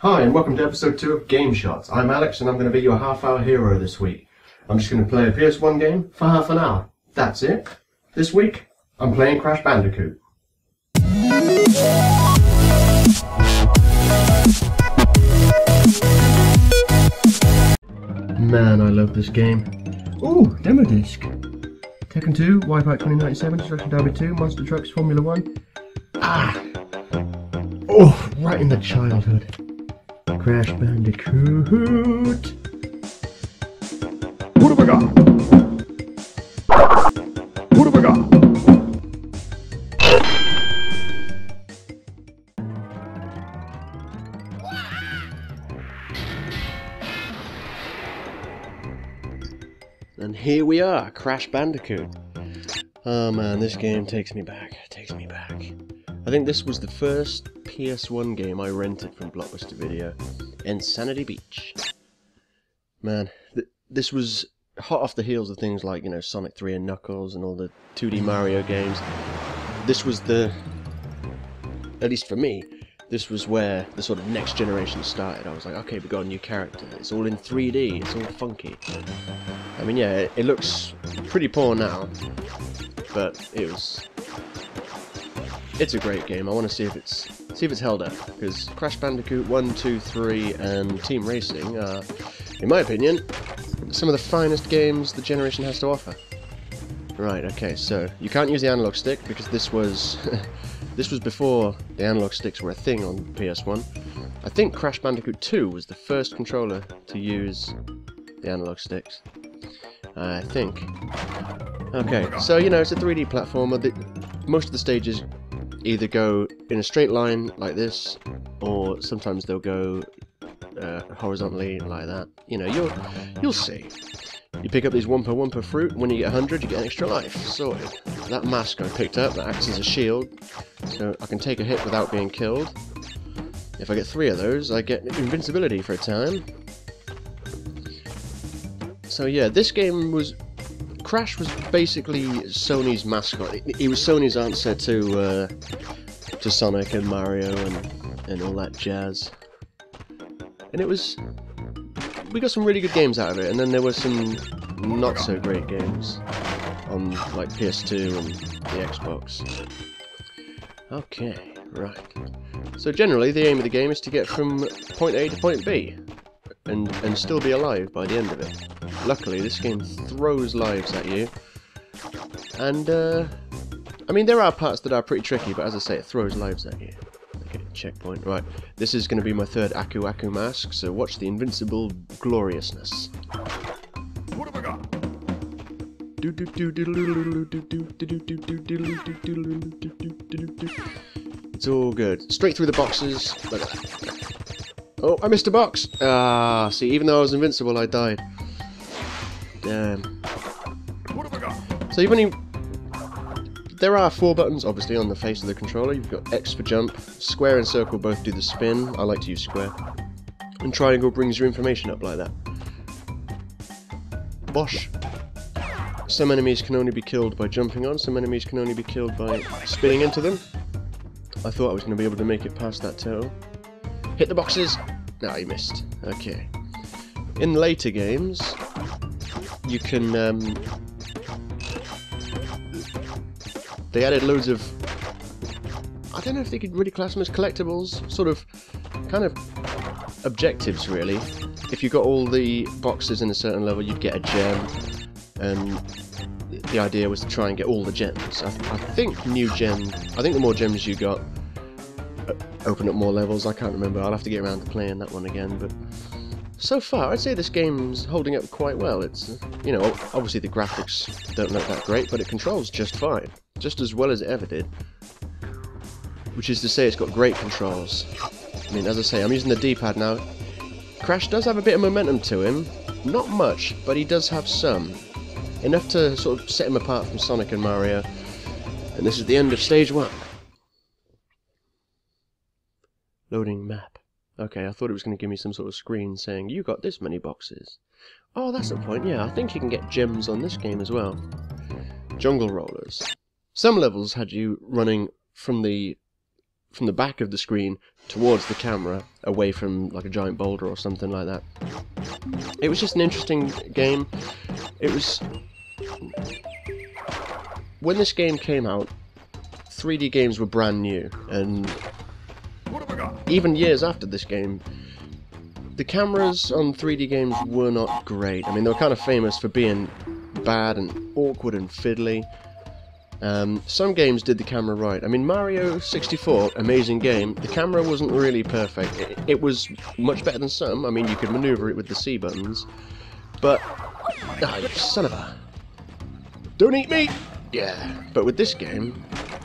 Hi and welcome to episode 2 of Game Shots. I'm Alex and I'm going to be your half-hour hero this week. I'm just going to play a PS1 game for half an hour. That's it. This week, I'm playing Crash Bandicoot. Man, I love this game. Ooh, demo disc. Tekken 2, Wipeout 2097, Destruction Derby 2, Monster Trucks, Formula 1. Oh, right in the childhood. Crash Bandicoot. What have I got? What have I got? And here we are, Crash Bandicoot. Oh man, this game takes me back. I think this was the first PS1 game I rented from Blockbuster Video. Insanity Beach. Man, this was hot off the heels of things like, Sonic 3 and Knuckles and all the 2D Mario games. This was at least for me, this was where the sort of next generation started. I was like, okay, we got a new character. It's all in 3D, it's all funky. I mean, yeah, it looks pretty poor now, but it's a great game. I want to see if it's held up, because Crash Bandicoot 1, 2, 3 and Team Racing are, in my opinion, some of the finest games the generation has to offer. Right, okay, so you can't use the analog stick because this was before the analog sticks were a thing on PS1. I think Crash Bandicoot 2 was the first controller to use the analog sticks. I think. Okay, so it's a 3D platformer. Most of the stages either go in a straight line like this, or sometimes they'll go horizontally like that. You'll see. You pick up these Wumpa Wumpa fruit. When you get 100, you get an extra life. Sorted. That mask I picked up that acts as a shield, so I can take a hit without being killed. If I get 3 of those, I get invincibility for a time. So yeah, this game Crash was basically Sony's mascot. He was Sony's answer to Sonic and Mario and all that jazz. And we got some really good games out of it, and then there were some not so great games on like PS2 and the Xbox. Okay, right. So generally the aim of the game is to get from point A to point B and still be alive by the end of it. Luckily, this game throws lives at you, and I mean, there are parts that are pretty tricky, but as I say, it throws lives at you. Okay, checkpoint. Right, this is going to be my third Aku Aku mask, so watch the invincible gloriousness. What have I got? It's all good. Straight through the boxes. Oh, I missed a box! See, even though I was invincible, I died. Damn. What have I got? So there are 4 buttons, obviously, on the face of the controller. You've got X for jump, square and circle both do the spin. I like to use square. And triangle brings your information up like that. Bosh. Some enemies can only be killed by jumping on, some enemies can only be killed by spinning into them. I thought I was going to be able to make it past that turtle. Hit the boxes! No, you missed. Okay. In later games, you can, they added loads of, I don't know if they could really class them as collectibles, kind of objectives really. If you got all the boxes in a certain level, you'd get a gem, and the idea was to try and get all the gems. I think the more gems you got, open up more levels. I can't remember, I'll have to get around to playing that one again, but so far I'd say this game's holding up quite well. It's, obviously the graphics don't look that great, but it controls just fine. Just as well as it ever did. Which is to say, it's got great controls. I mean, as I say, I'm using the D-pad now. Crash does have a bit of momentum to him. Not much, but he does have some. Enough to sort of set him apart from Sonic and Mario. And this is the end of stage 1. Loading map. Okay, I thought it was going to give me some sort of screen saying, you got this many boxes. Oh, that's the point, yeah, I think you can get gems on this game as well. Jungle Rollers. Some levels had you running from the from the back of the screen towards the camera, away from like a giant boulder or something like that. It was just an interesting game. It was... When this game came out, 3D games were brand new, and even years after this game, the cameras on 3D games were not great. I mean, they were kind of famous for being bad and awkward and fiddly. Some games did the camera right. I mean, Mario 64, amazing game. The camera wasn't really perfect. It was much better than some. I mean, you could maneuver it with the C buttons. But... Ah, you son of a... Don't eat me! Yeah. But with this game,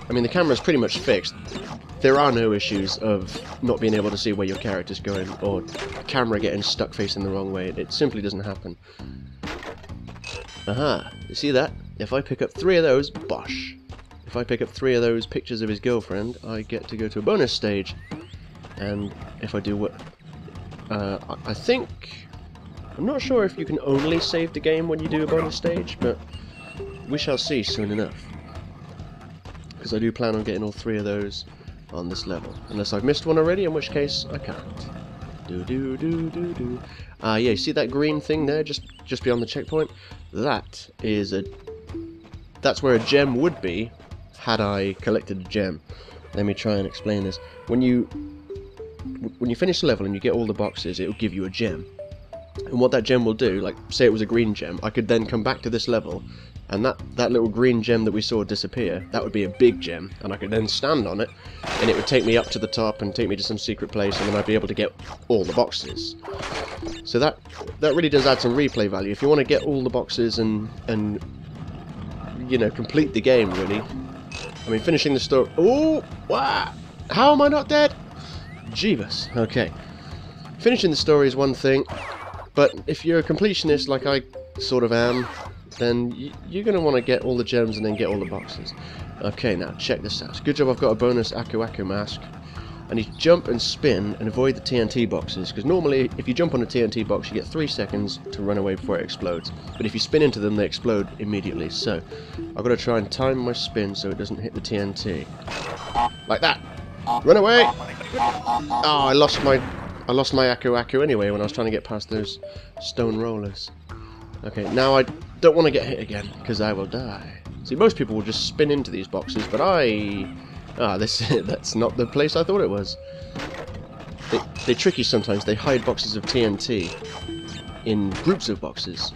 I mean, the camera's pretty much fixed. There are no issues of not being able to see where your character's going, or the camera getting stuck facing the wrong way. It simply doesn't happen. Aha, you see that? If I pick up 3 of those, bosh. If I pick up 3 of those pictures of his girlfriend, I get to go to a bonus stage. And if I do what... I think... I'm not sure if you can only save the game when you do a bonus stage, but we shall see soon enough. Because I do plan on getting all 3 of those on this level. Unless I've missed one already, in which case I can't. Do. Yeah, you see that green thing there, just beyond the checkpoint? That is a... That's where a gem would be, had I collected a gem. Let me try and explain this. When you finish the level and you get all the boxes, it will give you a gem. And what that gem will do, like, say it was a green gem, I could then come back to this level, and that little green gem that we saw disappear, that would be a big gem, and I could then stand on it, and it would take me up to the top and take me to some secret place, and then I'd be able to get all the boxes. So that really does add some replay value. If you want to get all the boxes and you know, complete the game, really. I mean, finishing the story... Ooh! Wow! How am I not dead? Jeebus. Okay. Finishing the story is one thing, but if you're a completionist like I sort of am, then you're going to want to get all the gems and then get all the boxes. Okay, now check this out. Good job I've got a bonus Aku Aku mask. I need to jump and spin and avoid the TNT boxes, because normally if you jump on a TNT box you get 3 seconds to run away before it explodes. But if you spin into them, they explode immediately. So I've got to try and time my spin so it doesn't hit the TNT. Like that! Run away! Oh, I lost my Aku Aku anyway when I was trying to get past those stone rollers. Okay, now I don't want to get hit again, because I will die. See, most people will just spin into these boxes, but that's not the place I thought it was. They trick you sometimes. They hide boxes of TNT in groups of boxes.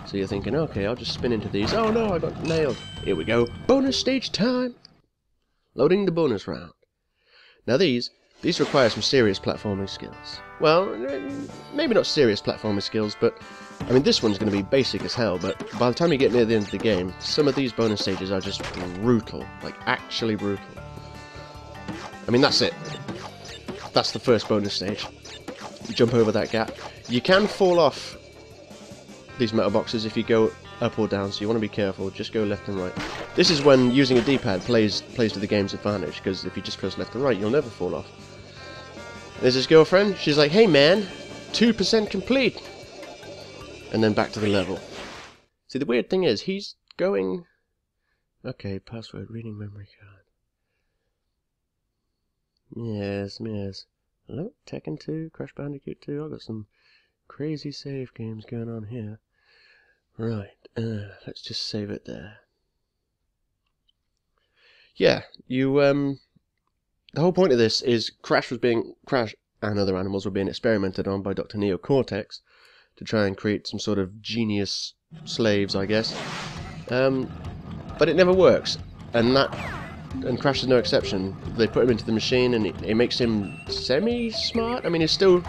So you're thinking, okay, I'll just spin into these. Oh no, I got nailed. Here we go. Bonus stage time! Loading the bonus round. Now these require some serious platforming skills. Well, maybe not serious platforming skills, but... I mean, this one's going to be basic as hell, but by the time you get near the end of the game, some of these bonus stages are just brutal. Like, actually brutal. I mean, that's it. That's the first bonus stage. You jump over that gap. You can fall off these metal boxes if you go up or down, so you want to be careful. Just go left and right. This is when using a D-pad plays to the game's advantage, because if you just press left and right, you'll never fall off. There's his girlfriend. She's like, hey man, 2% complete. And then back to the level. See, the weird thing is, he's going... Okay, password, reading memory card. Yes. Hello, Tekken 2, Crash Bandicoot 2. I've got some crazy save games going on here. Right, let's just save it there. Yeah, the whole point of this is Crash and other animals were being experimented on by Dr. Neo Cortex to try and create some sort of genius slaves, I guess. But it never works, and Crash is no exception. They put him into the machine, and it makes him semi-smart. I mean, he's still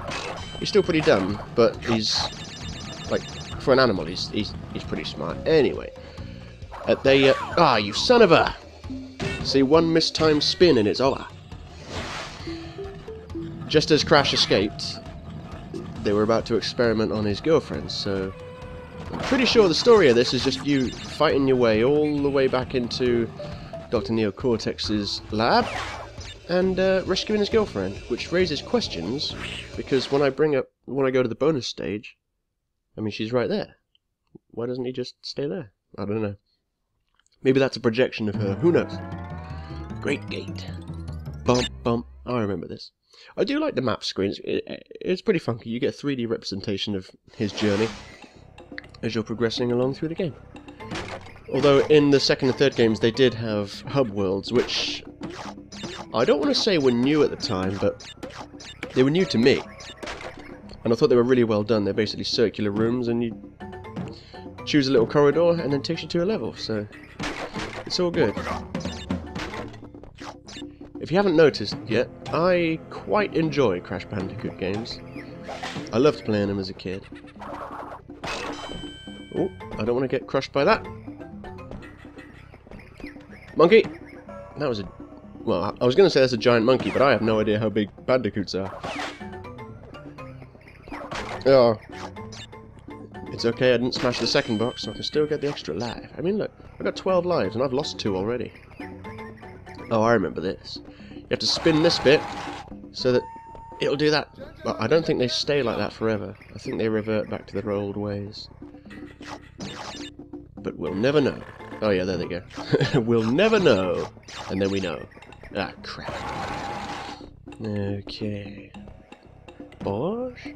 pretty dumb, but he's like, for an animal, he's pretty smart. Anyway, you son of a! See, one mistimed spin and it's over. Just as Crash escaped, they were about to experiment on his girlfriend, so I'm pretty sure the story of this is just you fighting your way all the way back into Dr. Neo Cortex's lab and rescuing his girlfriend, which raises questions, because when I go to the bonus stage, I mean, she's right there. Why doesn't he just stay there? I don't know. Maybe that's a projection of her. Who knows? Great gate. Bump, bump. I remember this. I do like the map screen. It's pretty funky. You get a 3D representation of his journey as you're progressing along through the game. Although in the second and third games they did have hub worlds, which I don't want to say were new at the time, but they were new to me. And I thought they were really well done. They're basically circular rooms, and you choose a little corridor, and then it takes you to a level, so it's all good. If you haven't noticed yet, I quite enjoy Crash Bandicoot games. I loved playing them as a kid. Oh, I don't want to get crushed by that. Monkey! That was a... well, I was going to say that's a giant monkey, but I have no idea how big bandicoots are. Oh. It's okay, I didn't smash the second box, so I can still get the extra life. I mean, look, I've got 12 lives, and I've lost 2 already. Oh, I remember this. You have to spin this bit, so that it'll do that. But I don't think they stay like that forever. I think they revert back to their old ways. But we'll never know. Oh yeah, there they go. We'll never know. And then we know. Ah, crap. Okay. Bosh.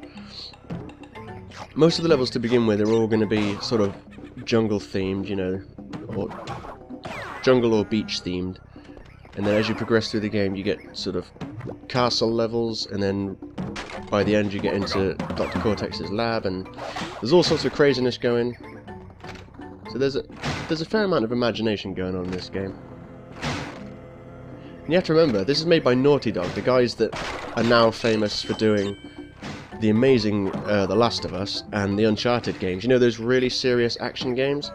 Most of the levels to begin with are all going to be sort of jungle themed, you know, or jungle or beach themed. And then as you progress through the game, you get sort of castle levels, and then by the end you get into Dr. Cortex's lab, and there's all sorts of craziness going. So there's a fair amount of imagination going on in this game. And you have to remember, this is made by Naughty Dog, the guys that are now famous for doing the amazing The Last of Us and the Uncharted games. You know, those really serious action games?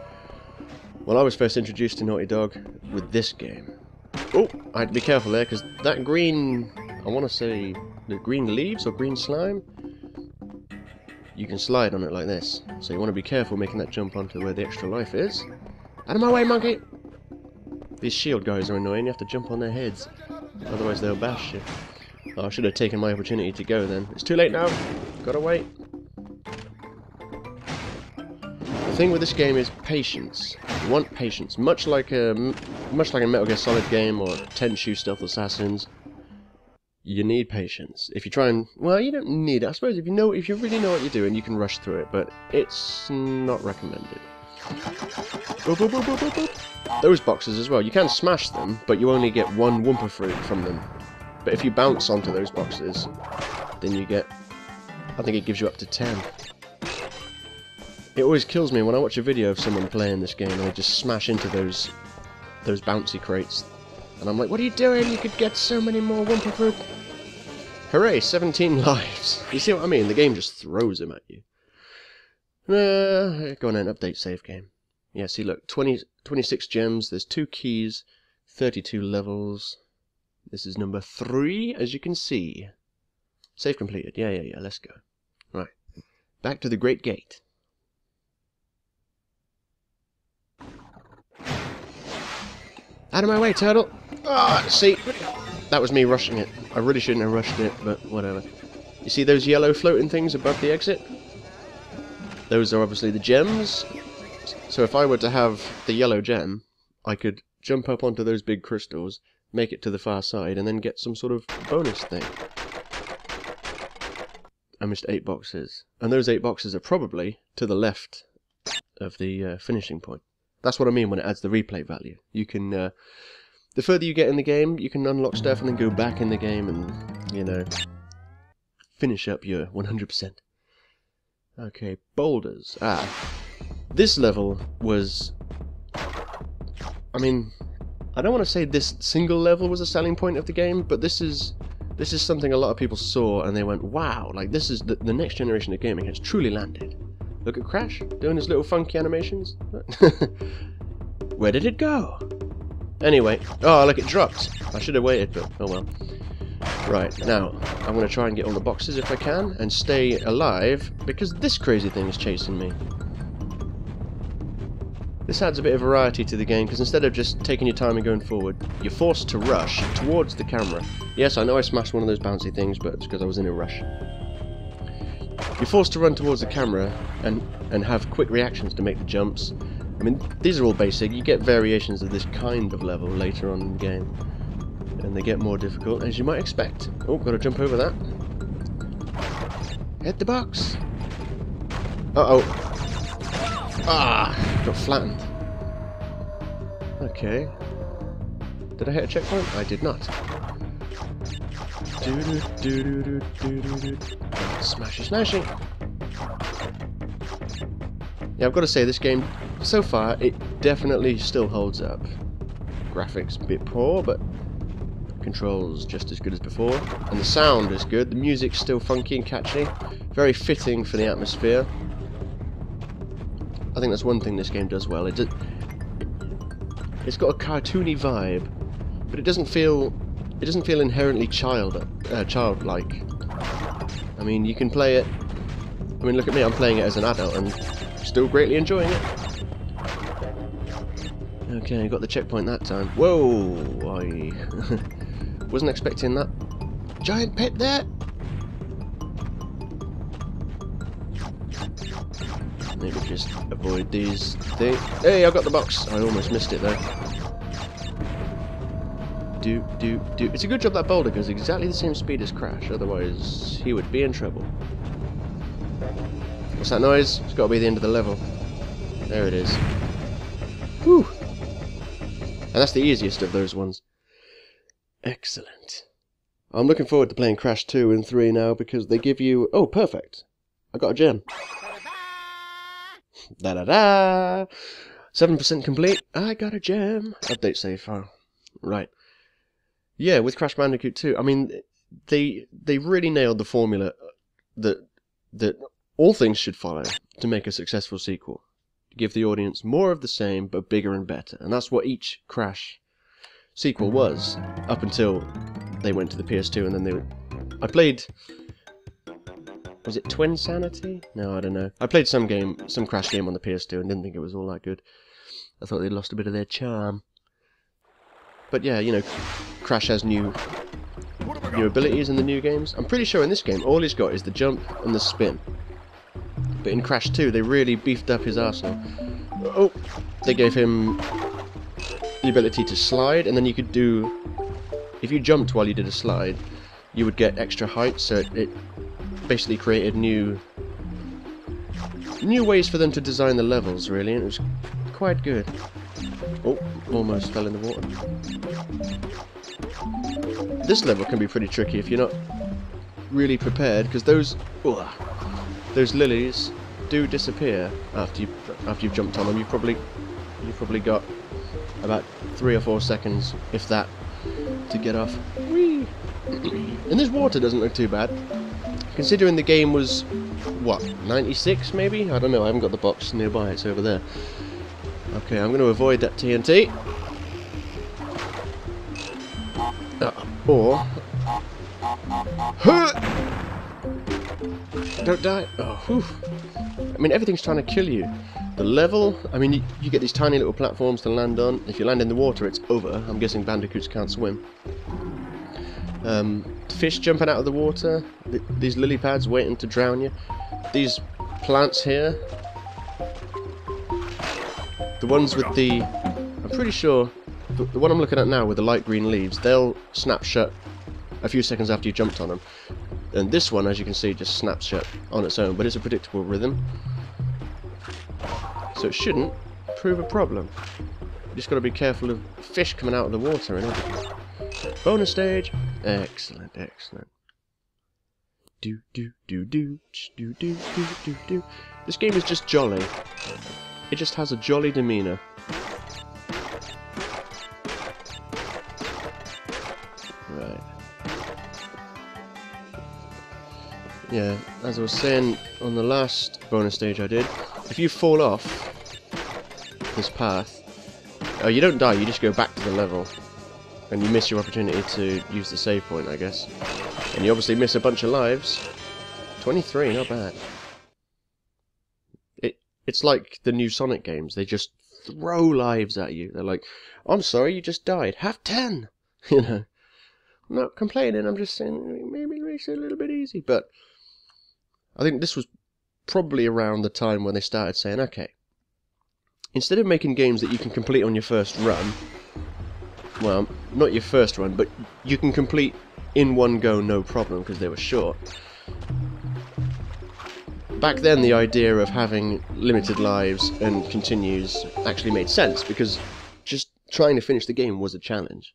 Well, I was first introduced to Naughty Dog with this game. Oh, I had to be careful there, because that green, I want to say, the green leaves or green slime, you can slide on it like this. So you want to be careful making that jump onto where the extra life is. Out of my way, monkey! These shield guys are annoying, you have to jump on their heads. Otherwise they'll bash you. Oh, I should have taken my opportunity to go then. It's too late now. Gotta wait. The thing with this game is patience. You want patience. Much like a Metal Gear Solid game or Tenchu Stealth Assassins, you need patience. If you try and... well, you don't need it. I suppose if you really know what you're doing, you can rush through it, but it's not recommended. Boop, boop, boop, boop, boop, boop. Those boxes as well. You can smash them, but you only get 1 Wumpa Fruit from them. But if you bounce onto those boxes, then you get... I think it gives you up to 10. It always kills me when I watch a video of someone playing this game and they just smash into those bouncy crates. And I'm like, what are you doing? You could get so many more Wumpa Fruit. Hooray, 17 lives. You see what I mean? The game just throws them at you. Go on and update save game. Yeah, see, look, 26 gems, there's 2 keys, 32 levels. This is number 3, as you can see. Save completed. Yeah, let's go. Right. Back to the Great Gate. Out of my way, turtle! Ah, see, that was me rushing it. I really shouldn't have rushed it, but whatever. You see those yellow floating things above the exit? Those are obviously the gems. So if I were to have the yellow gem, I could jump up onto those big crystals, make it to the far side, and then get some sort of bonus thing. I missed 8 boxes. And those 8 boxes are probably to the left of the finishing point. That's what I mean when it adds the replay value. You can, the further you get in the game, you can unlock stuff and then go back in the game and, you know, finish up your 100%. Okay, Boulders. Ah. This level was... I mean, I don't want to say this single level was a selling point of the game, but this is something a lot of people saw and they went, wow, like this is the next generation of gaming has truly landed. Look at Crash, doing his little funky animations. Where did it go? Anyway, oh look, it dropped. I should have waited, but oh well. Right, now, I'm going to try and get all the boxes if I can, and stay alive, because this crazy thing is chasing me. This adds a bit of variety to the game, because instead of just taking your time and going forward, you're forced to rush towards the camera. Yes, I know I smashed one of those bouncy things, but it's because I was in a rush. You're forced to run towards the camera and have quick reactions to make the jumps. I mean, these are all basic. You get variations of this kind of level later on in the game. And they get more difficult, as you might expect. Oh, got to jump over that. Hit the box! Uh-oh. Ah! Got flattened. Okay. Did I hit a checkpoint? I did not. Smashy, smashy! Yeah, I've got to say, this game, so far, it definitely still holds up. Graphics a bit poor, but controls just as good as before. And the sound is good. The music's still funky and catchy. Very fitting for the atmosphere. I think that's one thing this game does well. It's got a cartoony vibe, but it doesn't feel inherently childlike. I mean, you can play it. I mean, look at me. I'm playing it as an adult and still greatly enjoying it. Okay, got the checkpoint that time. Whoa! I wasn't expecting that giant pit there. Maybe just avoid these things. Hey, I got the box. I almost missed it though. Do. It's a good job that boulder goes exactly the same speed as Crash, otherwise he would be in trouble. What's that noise? It's got to be the end of the level. There it is. Whew! And that's the easiest of those ones. Excellent. I'm looking forward to playing Crash 2 and 3 now because they give you... Oh, perfect. I got a gem. Da-da-da! 7% complete. I got a gem. Update save file. Right. Yeah, with Crash Bandicoot 2, I mean, they really nailed the formula that all things should follow to make a successful sequel. To give the audience more of the same, but bigger and better. And that's what each Crash sequel was, up until they went to the PS2, and then they... I played... Was it Twinsanity? No, I don't know. I played some Crash game on the PS2 and didn't think it was all that good. I thought they'd lost a bit of their charm. But yeah, you know, Crash has new abilities in the new games. I'm pretty sure in this game, all he's got is the jump and the spin. But in Crash 2, they really beefed up his arsenal. Oh! They gave him the ability to slide, and then you could do... If you jumped while you did a slide, you would get extra height, so it basically created new ways for them to design the levels, really, and it was quite good. Oh, almost fell in the water. This level can be pretty tricky if you're not really prepared, because those lilies do disappear after you've jumped on them. You've probably got about 3 or 4 seconds, if that, to get off. Whee! And this water doesn't look too bad, considering the game was what, 96 maybe? I don't know. I haven't got the box nearby. It's over there. Okay, I'm going to avoid that TNT. Or... Don't die. Oh, whew. I mean, everything's trying to kill you. The level... I mean, you get these tiny little platforms to land on. If you land in the water, it's over. I'm guessing Bandicoots can't swim. Fish jumping out of the water. These lily pads waiting to drown you. These plants here. The ones with the... I'm pretty sure... The one I'm looking at now with the light green leaves, they'll snap shut a few seconds after you jumped on them. And this one, as you can see, just snaps shut on its own, but it's a predictable rhythm. So it shouldn't prove a problem. You just got to be careful of fish coming out of the water and everything. Bonus stage! Excellent, excellent. Do. This game is just jolly. It just has a jolly demeanour. Right. Yeah, as I was saying on the last bonus stage I did, if you fall off this path, you don't die, you just go back to the level. And you miss your opportunity to use the save point, I guess. And you obviously miss a bunch of lives. 23, not bad. It's like the new Sonic games. They just throw lives at you. They're like, I'm sorry, you just died. Have 10! You know. I'm not complaining, I'm just saying maybe it makes it a little bit easy. But I think this was probably around the time when they started saying, okay, instead of making games that you can complete on your first run, well, not your first run, but you can complete in one go no problem because they were short. Back then the idea of having limited lives and continues actually made sense because just trying to finish the game was a challenge.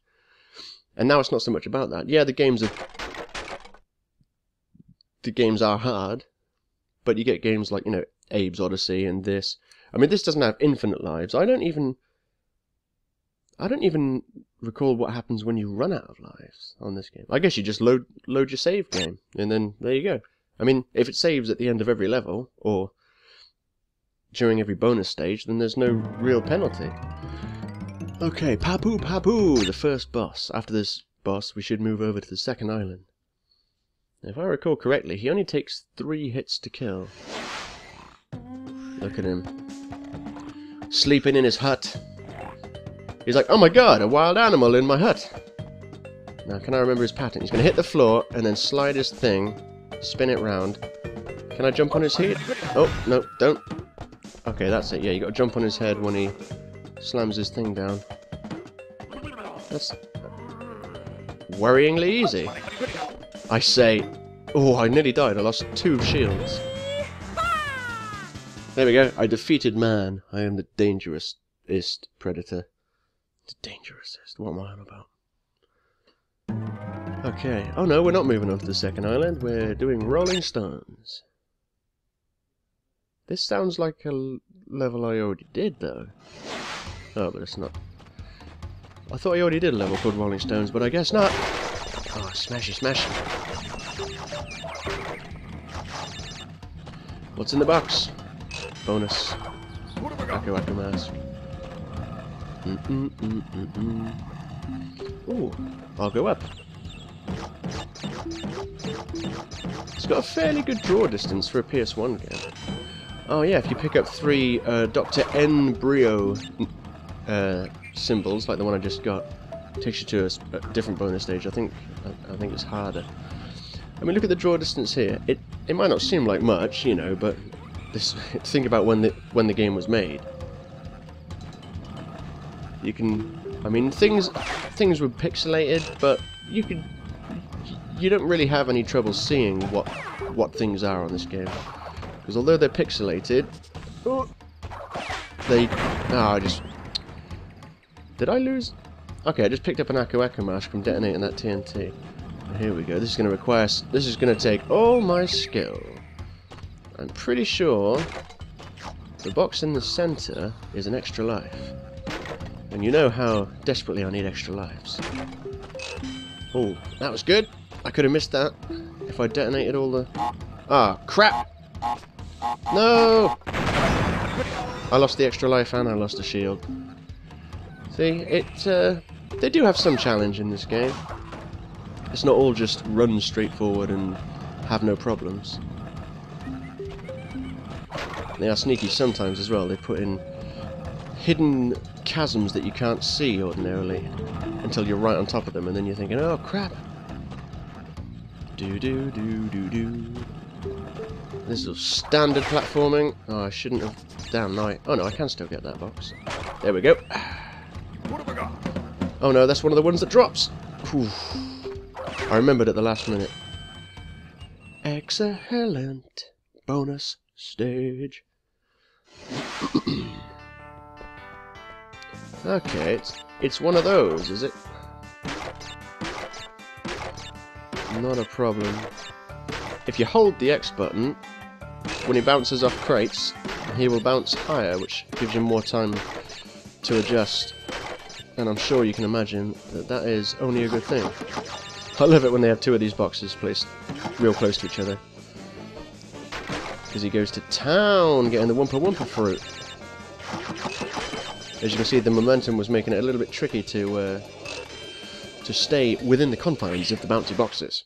And now it's not so much about that. Yeah, the games are hard, but you get games like, you know, Abe's Odyssey and this. I mean, this doesn't have infinite lives. I don't even recall what happens when you run out of lives on this game. I guess you just load your save game, and then there you go. I mean, if it saves at the end of every level, or during every bonus stage, then there's no real penalty. Okay, Pabu, the first boss. After this boss, we should move over to the second island. If I recall correctly, he only takes 3 hits to kill. Look at him. Sleeping in his hut. He's like, oh my god, a wild animal in my hut. Now, can I remember his pattern? He's going to hit the floor, and then slide his thing, spin it round. Can I jump on his head? Oh, no, don't. Okay, that's it. Yeah, you got to jump on his head when he slams his thing down. That's worryingly easy. I say, oh, I nearly died. I lost 2 shields. There we go. I defeated man. I am the dangerousest predator. The dangerousest. What am I on about? Okay. Oh no, we're not moving on to the second island. We're doing Rolling Stones. This sounds like a level I already did, though. Oh, but it's not. I thought I already did a level called Rolling Stones, but I guess not. Oh, smashy, smash. What's in the box? Bonus. Wacko Wacko Mask. Ooh, I'll go up. It's got a fairly good draw distance for a PS1 game. Oh yeah, if you pick up 3 Dr. Embryo symbols, like the one I just got, it takes you to a different bonus stage. I think it's harder. I mean, look at the draw distance here. It might not seem like much, you know, but think about when the game was made. You can, I mean, things were pixelated, but you don't really have any trouble seeing what things are on this game, because although they're pixelated, did I lose? Okay, I just picked up an Wacko Wacko Mask from detonating that TNT. Here we go. This is going to take all my skill. I'm pretty sure the box in the center is an extra life. And you know how desperately I need extra lives. Oh, that was good. I could have missed that if I detonated all the... Ah, crap! No! I lost the extra life and I lost a shield. See, they do have some challenge in this game. It's not all just run straight forward and have no problems. They are sneaky sometimes as well. They put in hidden chasms that you can't see ordinarily until you're right on top of them, and then you're thinking, oh crap. This is standard platforming. Oh, I shouldn't have. Damn, no. Oh no, I can still get that box. There we go. Oh no, that's one of the ones that drops. Whew. I remembered at the last minute. Excellent. Bonus stage. Okay, it's one of those, is it? Not a problem. If you hold the X button, when he bounces off crates, he will bounce higher, which gives you more time to adjust. And I'm sure you can imagine that that is only a good thing. I love it when they have 2 of these boxes placed real close to each other. Because he goes to town getting the Wumpa Wumpa fruit. As you can see, the momentum was making it a little bit tricky to stay within the confines of the bouncy boxes.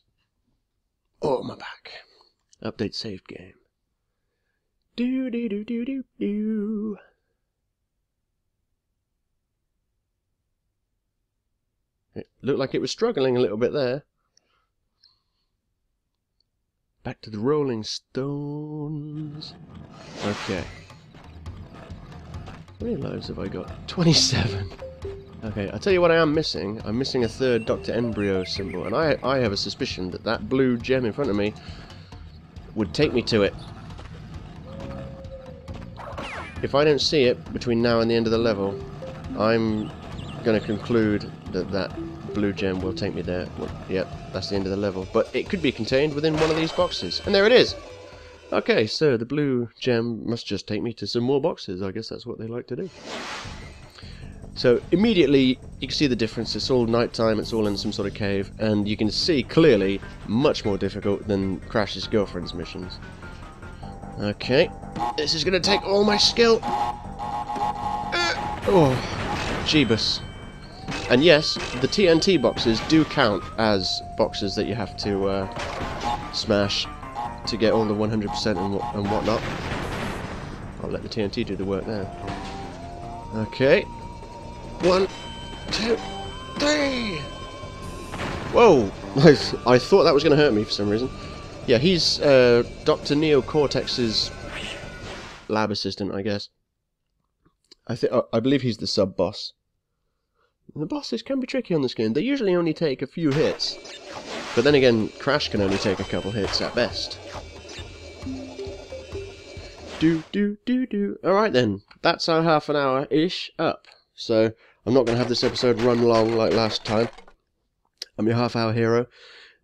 Oh, my back. Update save game. Do. It looked like it was struggling a little bit there. Back to the Rolling Stones. Okay. How many lives have I got? 27. Okay, I'll tell you what I am missing. I'm missing a third Dr. Embryo symbol, and I have a suspicion that that blue gem in front of me would take me to it. If I don't see it between now and the end of the level, I'm going to conclude that that blue gem will take me there. Well, yep, that's the end of the level. But it could be contained within one of these boxes. And there it is! Okay, so the blue gem must just take me to some more boxes. I guess that's what they like to do. So immediately you can see the difference. It's all nighttime, it's all in some sort of cave, and you can see clearly much more difficult than Crash's girlfriend's missions. Okay, this is going to take all my skill. Oh, Jeebus. And yes, the TNT boxes do count as boxes that you have to smash to get all the 100% and whatnot. I'll let the TNT do the work there. Okay. 1, 2, 3! Whoa! I thought that was going to hurt me for some reason. Yeah, he's Dr. Neo Cortex's lab assistant, I guess. I believe he's the sub-boss. The bosses can be tricky on this game. They usually only take a few hits. But then again, Crash can only take a couple hits at best. Alright then, that's our half an hour-ish up. So, I'm not going to have this episode run long like last time. I'm your half-hour hero,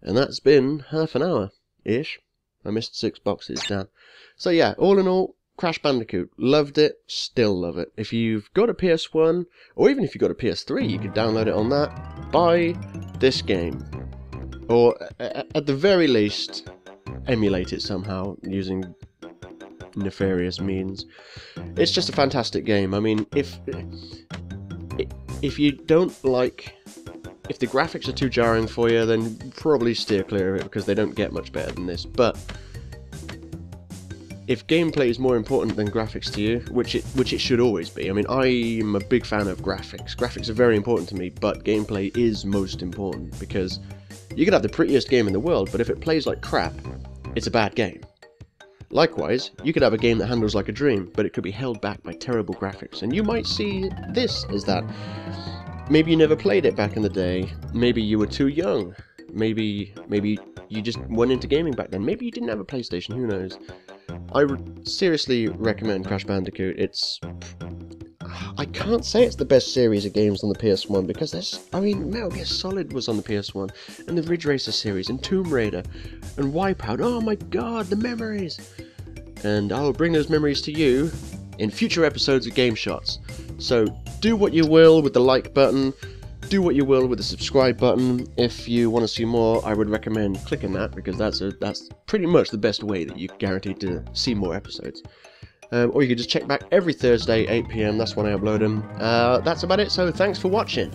and that's been half an hour-ish. I missed 6 boxes down. So yeah, all in all, Crash Bandicoot. Loved it, still love it. If you've got a PS1, or even if you've got a PS3, you could download it on that. Buy this game. Or, at the very least, emulate it somehow, using nefarious means. It's just a fantastic game. I mean, if you don't like... If the graphics are too jarring for you, then probably steer clear of it, because they don't get much better than this. But if gameplay is more important than graphics to you, which it should always be. I mean, I'm a big fan of graphics. Graphics are very important to me, but gameplay is most important, because you could have the prettiest game in the world, but if it plays like crap, it's a bad game. Likewise, you could have a game that handles like a dream, but it could be held back by terrible graphics, and you might see this as that. Maybe you never played it back in the day, maybe you were too young, maybe you just went into gaming back then, maybe you didn't have a PlayStation, who knows. I would seriously recommend Crash Bandicoot. I can't say it's the best series of games on the PS1, because Metal Gear Solid was on the PS1, and the Ridge Racer series, and Tomb Raider, and Wipeout. Oh my god, the memories! And I will bring those memories to you in future episodes of Game Shots. So do what you will with the like button, do what you will with the subscribe button. If you want to see more, I would recommend clicking that, because that's pretty much the best way that you're guaranteed to see more episodes. Or you can just check back every Thursday, 8 PM, that's when I upload them. That's about it, so thanks for watching.